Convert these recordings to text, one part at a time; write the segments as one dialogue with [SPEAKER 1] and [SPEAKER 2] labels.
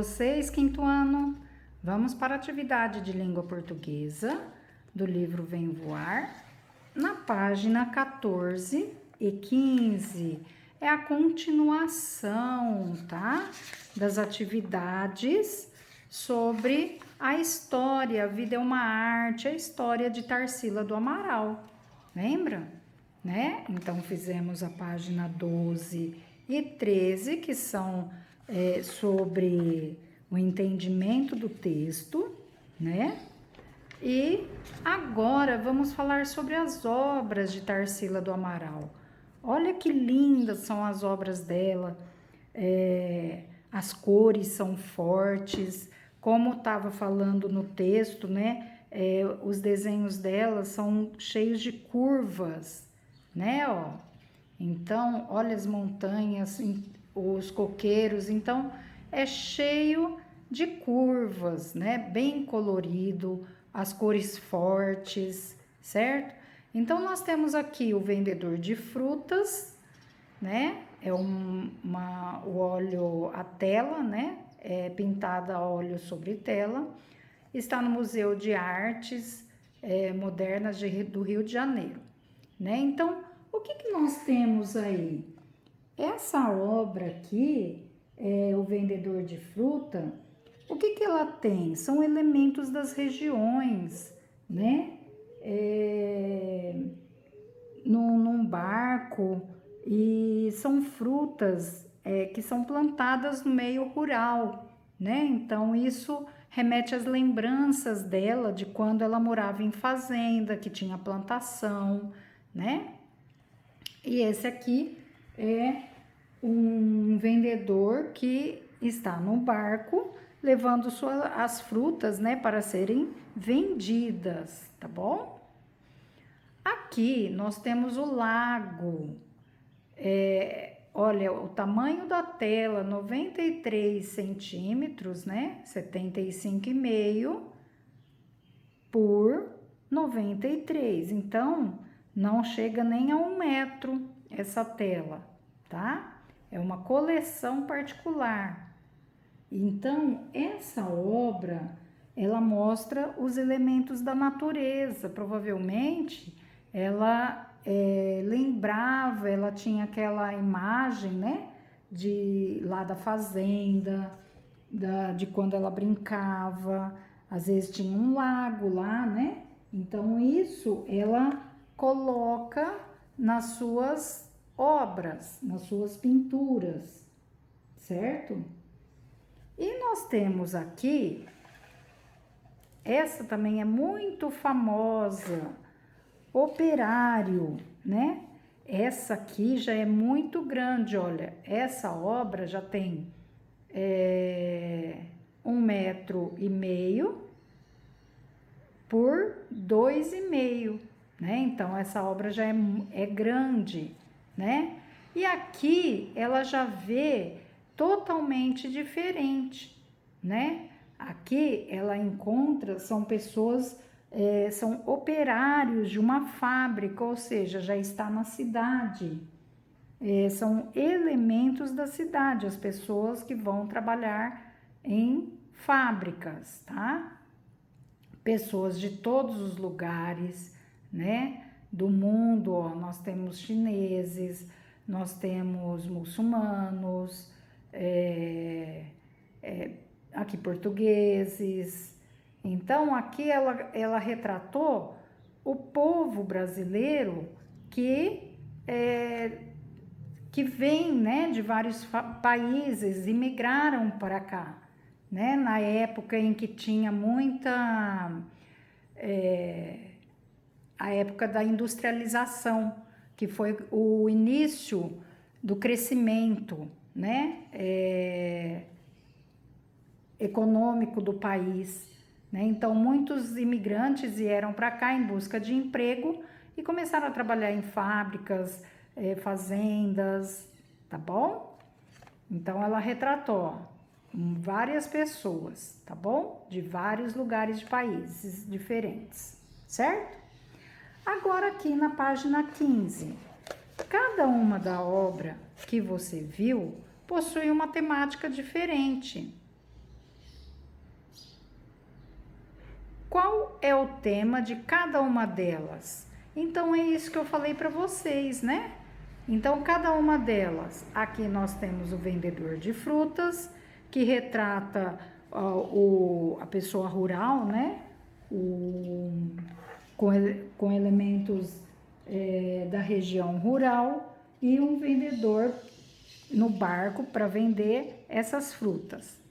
[SPEAKER 1] vocês, quinto ano? Vamos para a atividade de língua portuguesa do livro Vem Voar. Na página 14 e 15 é a continuação, tá? Das atividades sobre a história, a vida é uma arte, a história de Tarsila do Amaral. Lembra? Né? Então, fizemos a página 12 e 13, que são sobre o entendimento do texto, né? E agora vamos falar sobre as obras de Tarsila do Amaral. Olha que lindas são as obras dela, as cores são fortes, como estava falando no texto, né? Os desenhos dela são cheios de curvas, né? Ó. Então, olha as montanhas, os coqueiros, então é cheio de curvas, né? Bem colorido, as cores fortes, certo? Então, nós temos aqui o vendedor de frutas, né? É o óleo, a tela, né? É pintada a óleo sobre tela. Está no Museu de Artes Modernas do Rio de Janeiro, né? Então, o que nós temos aí? Essa obra aqui, o vendedor de fruta, o que ela tem? São elementos das regiões, né? Num barco, e são frutas que são plantadas no meio rural, né? Então, isso remete às lembranças dela de quando ela morava em fazenda, que tinha plantação, né? E esse aqui é um vendedor que está no barco levando as frutas, né, para serem vendidas, tá bom? Aqui nós temos o lago. Olha, o tamanho da tela, 93 centímetros, né? 75,5 por 93. Então, não chega nem a 1 metro essa tela, tá? É uma coleção particular. Então, essa obra, ela mostra os elementos da natureza. Provavelmente, ela lembrava, ela tinha aquela imagem, né? Lá da fazenda, de quando ela brincava. Às vezes tinha um lago lá, né? Então, isso ela coloca nas suas obras, nas suas pinturas, certo? E nós temos aqui, essa também é muito famosa, Operário, né? Essa aqui já é muito grande, olha, essa obra já tem 1,5 metro por 2,5, né? Então, essa obra já é grande, né? E aqui ela já vê totalmente diferente, né? Aqui ela encontra, são pessoas, são operários de uma fábrica, ou seja, já está na cidade. São elementos da cidade, as pessoas que vão trabalhar em fábricas, tá? Pessoas de todos os lugares, né, do mundo, ó, nós temos chineses, nós temos muçulmanos, aqui portugueses. Então, aqui ela retratou o povo brasileiro que vem, né, de vários países, imigraram para cá, né, na época em que tinha a época da industrialização, que foi o início do crescimento, né, econômico do país, né? Então, muitos imigrantes vieram para cá em busca de emprego e começaram a trabalhar em fábricas, fazendas, tá bom? Então, ela retratou várias pessoas, tá bom? De vários lugares de países diferentes, certo? Agora, aqui na página 15, cada uma da obra que você viu possui uma temática diferente, qual é o tema de cada uma delas. Então, é isso que eu falei para vocês, né? Então, cada uma delas, aqui nós temos o vendedor de frutas, que retrata a pessoa rural, né? Com elementos da região rural, e um vendedor no barco para vender essas frutas.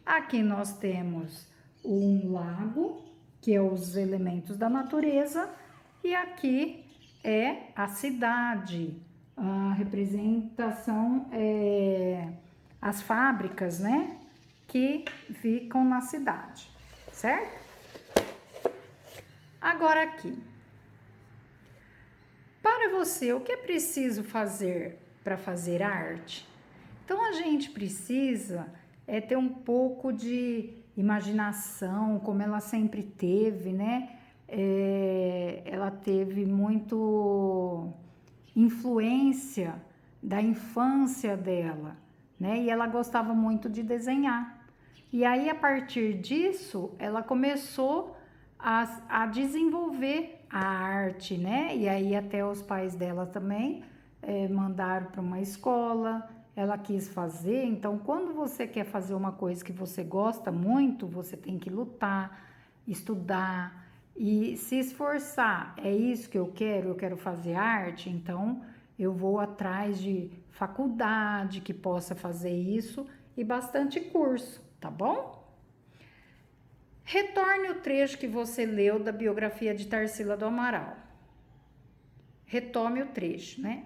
[SPEAKER 1] Aqui nós temos um lago, que é os elementos da natureza, e aqui é a cidade, a representação as fábricas, né, que ficam na cidade, certo? Agora aqui, para você, o que é preciso fazer para fazer arte? Então, a gente precisa ter um pouco de imaginação, como ela sempre teve, né? Ela teve muito influência da infância dela, né? E ela gostava muito de desenhar. E aí, a partir disso, ela começou a desenvolver a arte, né? E aí, até os pais dela também mandaram para uma escola, ela quis fazer. Então, quando você quer fazer uma coisa que você gosta muito, você tem que lutar, estudar e se esforçar. É isso que eu quero fazer arte, então eu vou atrás de faculdade que possa fazer isso e bastante curso, tá bom? Retorne o trecho que você leu da biografia de Tarsila do Amaral. Retome o trecho, né?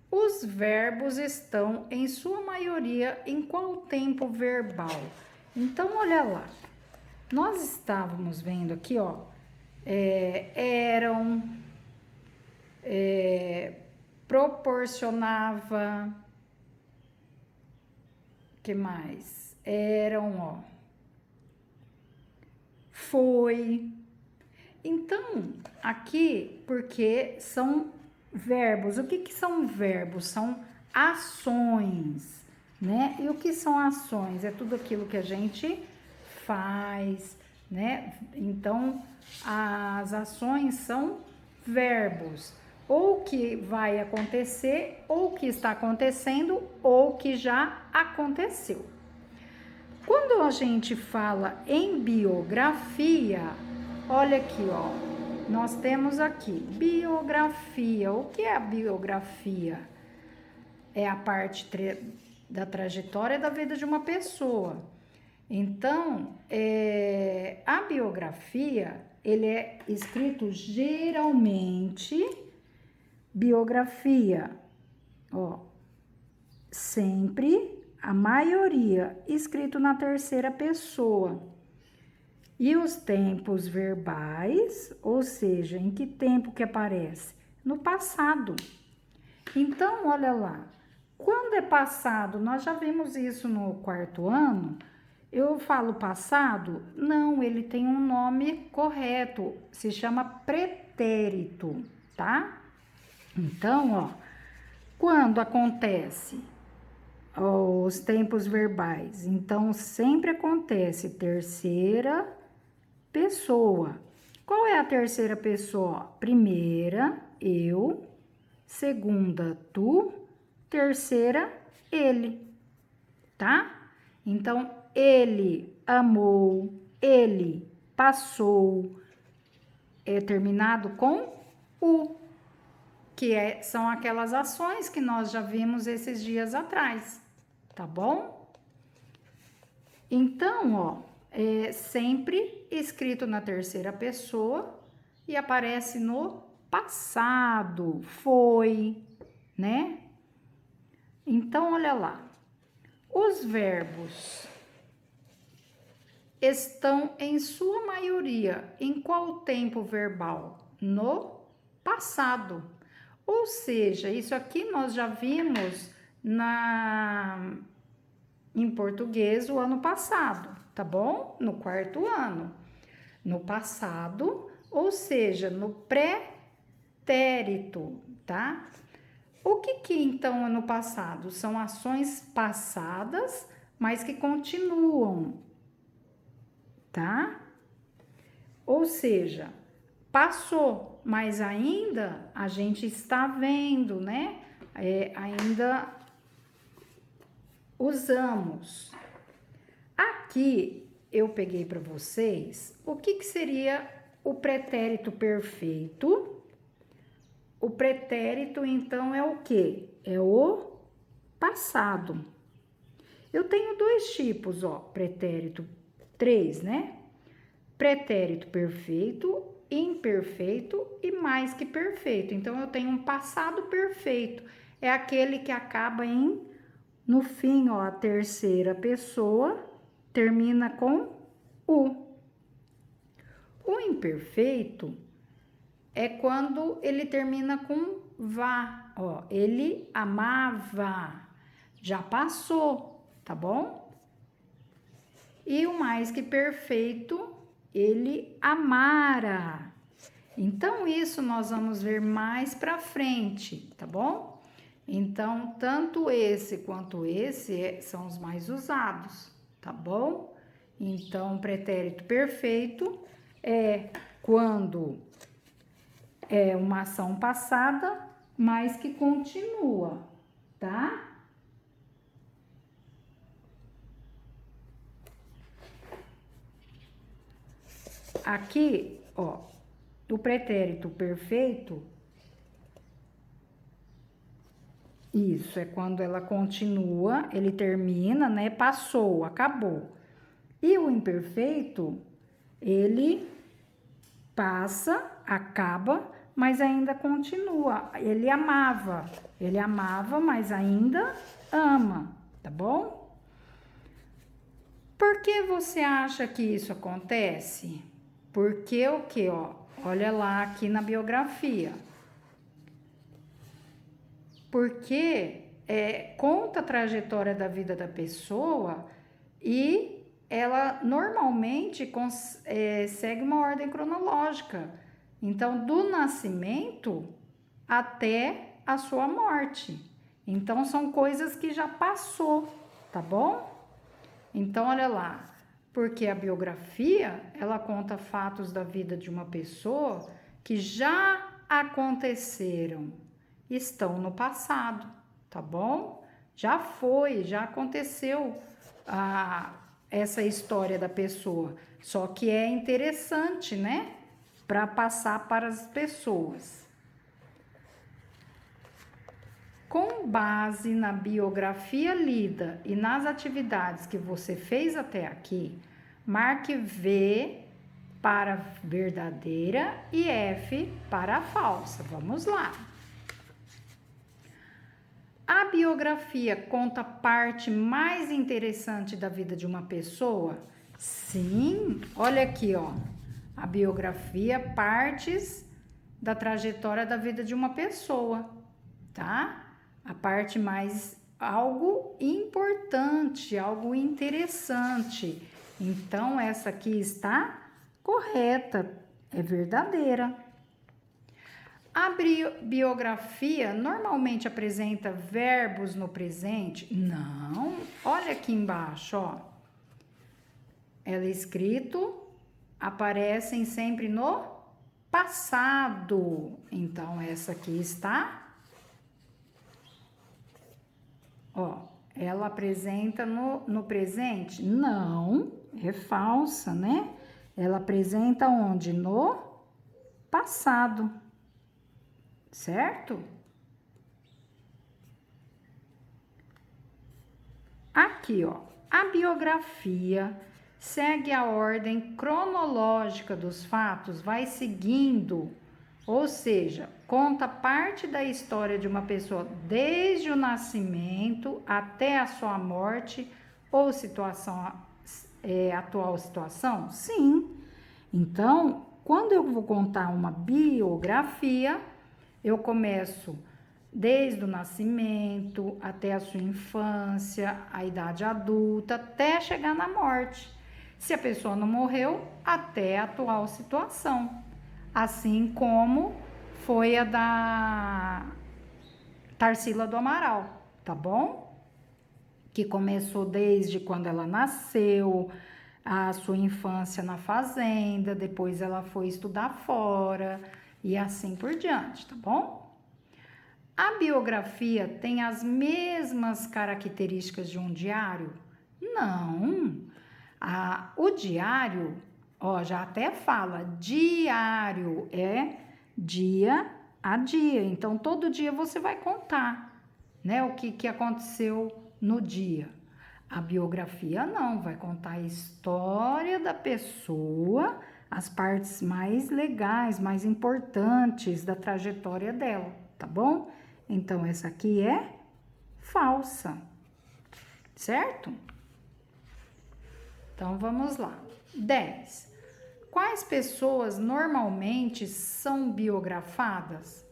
[SPEAKER 1] Os verbos estão, em sua maioria, em qual tempo verbal? Então, olha lá. Nós estávamos vendo aqui, ó, eram, proporcionava, que mais? Eram, ó, foi. Então, aqui, porque são verbos. O que são verbos? São ações, né? E o que são ações? É tudo aquilo que a gente faz, né? Então, as ações são verbos. Ou que vai acontecer, ou que está acontecendo, ou que já aconteceu. Quando a gente fala em biografia, olha aqui, ó, nós temos aqui biografia. O que é a biografia? É a parte da trajetória da vida de uma pessoa. Então, a biografia, ele é escrito geralmente, biografia, ó, sempre, a maioria, escrito na terceira pessoa. E os tempos verbais, ou seja, em que tempo que aparece? No passado. Então, olha lá, quando é passado, nós já vimos isso no quarto ano. Eu falo passado? Não, ele tem um nome correto, se chama pretérito, tá? Então, ó, quando acontece os tempos verbais, então sempre acontece terceira pessoa. Qual é a terceira pessoa? Primeira, eu. Segunda, tu. Terceira, ele, tá? Então, ele amou, ele passou, é terminado com o, que são aquelas ações que nós já vimos esses dias atrás, tá bom? Então, ó, é sempre escrito na terceira pessoa e aparece no passado, foi, né? Então, olha lá, os verbos estão em sua maioria em qual tempo verbal? No passado. Ou seja, isso aqui nós já vimos em português o ano passado, tá bom? No quarto ano. No passado, ou seja, no pretérito, tá? O que então é no passado? São ações passadas, mas que continuam, tá? Ou seja, passou, mas ainda a gente está vendo, né? Ainda usamos. Aqui eu peguei para vocês o que seria o pretérito perfeito. O pretérito, então, é o quê? É o passado. Eu tenho dois tipos, ó, pretérito, três, né? Pretérito perfeito, imperfeito e mais que perfeito. Então, eu tenho um passado perfeito. É aquele que acaba no fim, ó, a terceira pessoa termina com o. O imperfeito é quando ele termina com vá, ó, ele amava, já passou, tá bom? E o mais que perfeito, ele amara. Então, isso nós vamos ver mais pra frente, tá bom? Então, tanto esse quanto esse são os mais usados, tá bom? Então, pretérito perfeito é quando é uma ação passada, mas que continua, tá? Aqui, ó, o pretérito perfeito, isso é quando ela continua, ele termina, né? Passou, acabou. E o imperfeito, ele passa, acaba, mas ainda continua. Ele amava, mas ainda ama, tá bom? Por que você acha que isso acontece? Porque o que, ó? Olha lá aqui na biografia. Porque conta a trajetória da vida da pessoa e ela normalmente segue uma ordem cronológica. Então, do nascimento até a sua morte. Então, são coisas que já passou, tá bom? Então, olha lá, porque a biografia, ela conta fatos da vida de uma pessoa que já aconteceram, estão no passado, tá bom? Já foi, já aconteceu essa história da pessoa, só que é interessante, né? Para passar para as pessoas. Com base na biografia lida e nas atividades que você fez até aqui, marque V para verdadeira e F para falsa. Vamos lá. A biografia conta a parte mais interessante da vida de uma pessoa? Sim, olha aqui, ó. A biografia, partes da trajetória da vida de uma pessoa, tá? A parte mais, algo importante, algo interessante. Então, essa aqui está correta, é verdadeira. A biografia normalmente apresenta verbos no presente? Não. Olha aqui embaixo, ó. Ela é escrito, aparecem sempre no passado. Então, essa aqui está. Ó, ela apresenta no presente? Não, é falsa, né? Ela apresenta onde? No passado. Certo? Aqui, ó, a biografia segue a ordem cronológica dos fatos, vai seguindo, ou seja, conta parte da história de uma pessoa desde o nascimento até a sua morte ou atual situação? Sim. Então, quando eu vou contar uma biografia, eu começo desde o nascimento até a sua infância, a idade adulta, até chegar na morte. Se a pessoa não morreu, até a atual situação. Assim como foi a da Tarsila do Amaral, tá bom? Que começou desde quando ela nasceu, a sua infância na fazenda, depois ela foi estudar fora e assim por diante, tá bom? A biografia tem as mesmas características de um diário? Não. O diário, ó, já até fala, diário é dia a dia. Então, todo dia você vai contar, né, o que aconteceu no dia. A biografia não, vai contar a história da pessoa, as partes mais legais, mais importantes da trajetória dela, tá bom? Então, essa aqui é falsa, certo? Então, vamos lá. 10. Quais pessoas normalmente são biografadas?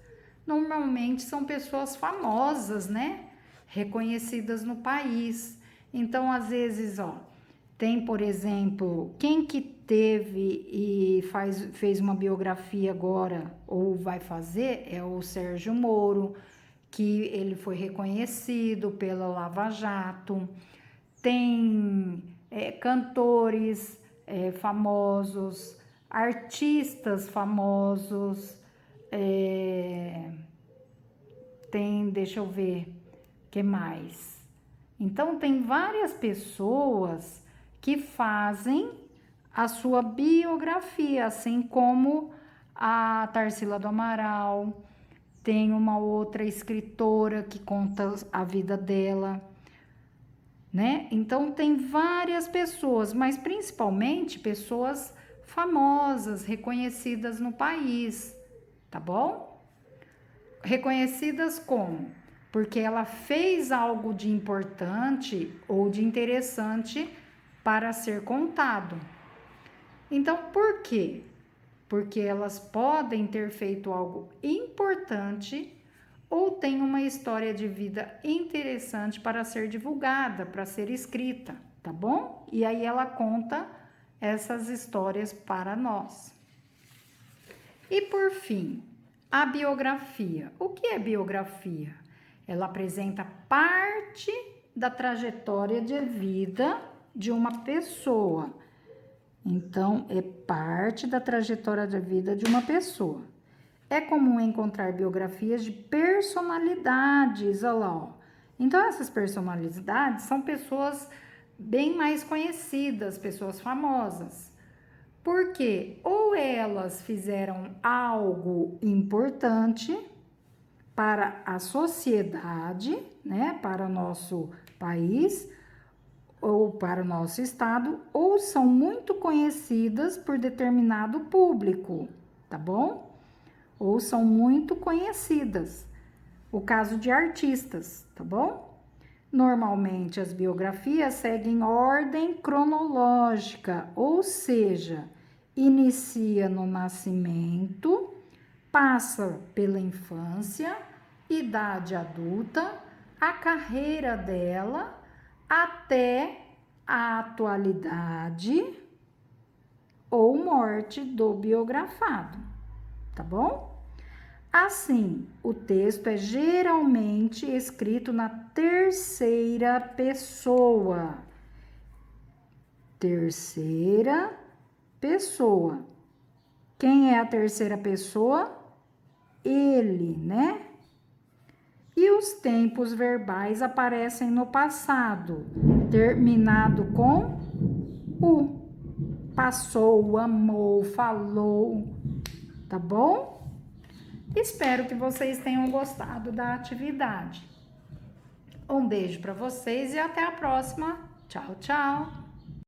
[SPEAKER 1] Normalmente são pessoas famosas, né? Reconhecidas no país. Então, às vezes, ó, tem, por exemplo, quem que teve e fez uma biografia agora, ou vai fazer, é o Sérgio Moro, que ele foi reconhecido pela Lava Jato. Tem cantores famosos, artistas famosos, tem, deixa eu ver, o que mais? Então, tem várias pessoas que fazem a sua biografia, assim como a Tarsila do Amaral, tem uma outra escritora que conta a vida dela, né? Então, tem várias pessoas, mas principalmente pessoas famosas, reconhecidas no país, tá bom? Reconhecidas como? Porque ela fez algo de importante ou de interessante para ser contado. Então, por quê? Porque elas podem ter feito algo importante ou têm uma história de vida interessante para ser divulgada, para ser escrita, tá bom? E aí ela conta essas histórias para nós. E por fim, a biografia. O que é biografia? Ela apresenta parte da trajetória de vida de uma pessoa. Então, é parte da trajetória de vida de uma pessoa. É comum encontrar biografias de personalidades, olha lá, ó. Então, essas personalidades são pessoas bem mais conhecidas, pessoas famosas. Porque ou elas fizeram algo importante para a sociedade, né, para o nosso país ou para o nosso estado, ou são muito conhecidas por determinado público, tá bom? Ou são muito conhecidas. O caso de artistas, tá bom? Normalmente as biografias seguem ordem cronológica, ou seja, inicia no nascimento, passa pela infância, idade adulta, a carreira dela até a atualidade ou morte do biografado, tá bom? Assim, o texto é geralmente escrito na terceira pessoa. Terceira pessoa. Quem é a terceira pessoa? Ele, né? E os tempos verbais aparecem no passado, terminado com o. Passou, amou, falou, tá bom? Espero que vocês tenham gostado da atividade. Um beijo para vocês e até a próxima. Tchau, tchau!